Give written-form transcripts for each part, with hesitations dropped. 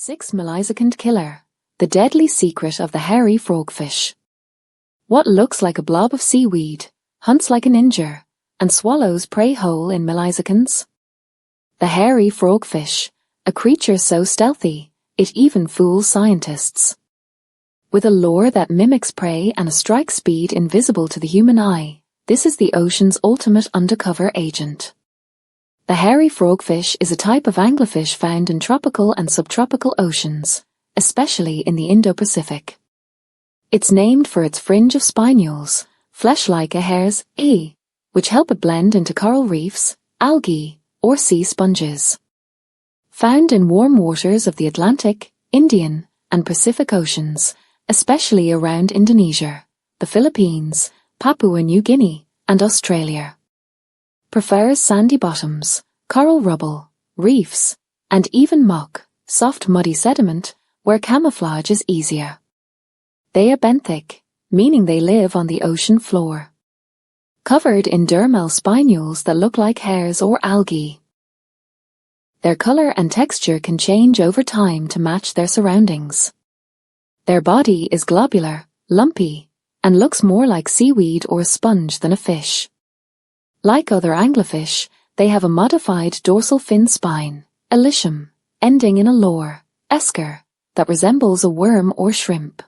Millisecond killer, the deadly secret of the hairy frogfish. What looks like a blob of seaweed, hunts like a ninja, and swallows prey whole in milliseconds? The hairy frogfish, a creature so stealthy, it even fools scientists. With a lure that mimics prey and a strike speed invisible to the human eye, this is the ocean's ultimate undercover agent. The hairy frogfish is a type of anglerfish found in tropical and subtropical oceans, especially in the Indo-Pacific. It's named for its fringe of spinules, flesh-like a hair's eye, which help it blend into coral reefs, algae, or sea sponges. Found in warm waters of the Atlantic, Indian, and Pacific Oceans, especially around Indonesia, the Philippines, Papua New Guinea, and Australia. Prefers sandy bottoms, coral rubble, reefs, and even muck, soft muddy sediment, where camouflage is easier. They are benthic, meaning they live on the ocean floor, covered in dermal spinules that look like hairs or algae. Their color and texture can change over time to match their surroundings. Their body is globular, lumpy, and looks more like seaweed or a sponge than a fish. Like other anglerfish, they have a modified dorsal fin spine, elysium, ending in a lore, esker, that resembles a worm or shrimp.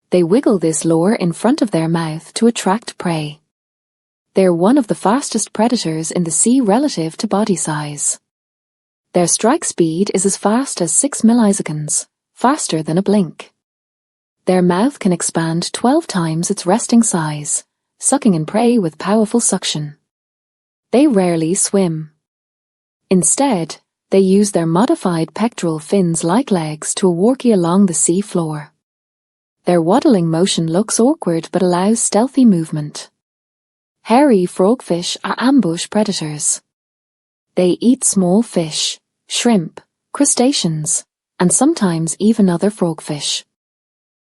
They wiggle this lore in front of their mouth to attract prey. They're one of the fastest predators in the sea relative to body size. Their strike speed is as fast as 6 milliseconds, faster than a blink. Their mouth can expand 12 times its resting size, sucking in prey with powerful suction. They rarely swim. Instead, they use their modified pectoral fins-like legs to walkie along the sea floor. Their waddling motion looks awkward but allows stealthy movement. Hairy frogfish are ambush predators. They eat small fish, shrimp, crustaceans, and sometimes even other frogfish.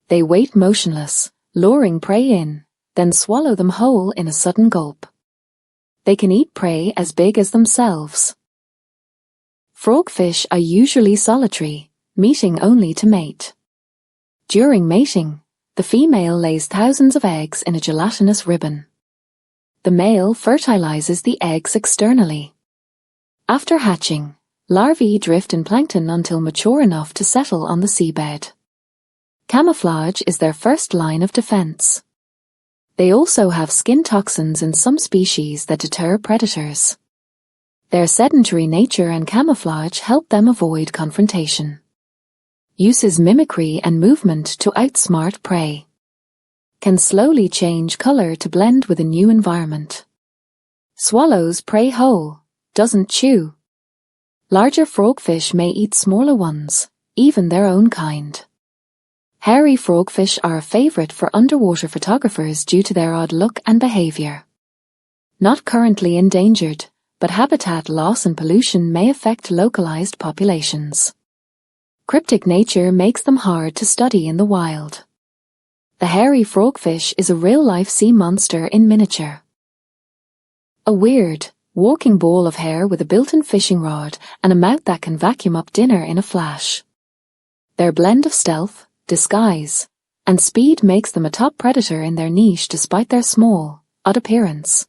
They wait motionless, luring prey in, then swallow them whole in a sudden gulp. They can eat prey as big as themselves. Frogfish are usually solitary, meeting only to mate. During mating, the female lays thousands of eggs in a gelatinous ribbon. The male fertilizes the eggs externally. After hatching, larvae drift in plankton until mature enough to settle on the seabed. Camouflage is their first line of defense. They also have skin toxins in some species that deter predators. Their sedentary nature and camouflage help them avoid confrontation. Uses mimicry and movement to outsmart prey. Can slowly change color to blend with a new environment. Swallows prey whole, doesn't chew. Larger frogfish may eat smaller ones, even their own kind. Hairy frogfish are a favorite for underwater photographers due to their odd look and behavior. Not currently endangered, but habitat loss and pollution may affect localized populations. Cryptic nature makes them hard to study in the wild. The hairy frogfish is a real-life sea monster in miniature. A weird, walking ball of hair with a built-in fishing rod and a mouth that can vacuum up dinner in a flash. Their blend of stealth, disguise, and speed makes them a top predator in their niche despite their small, odd appearance.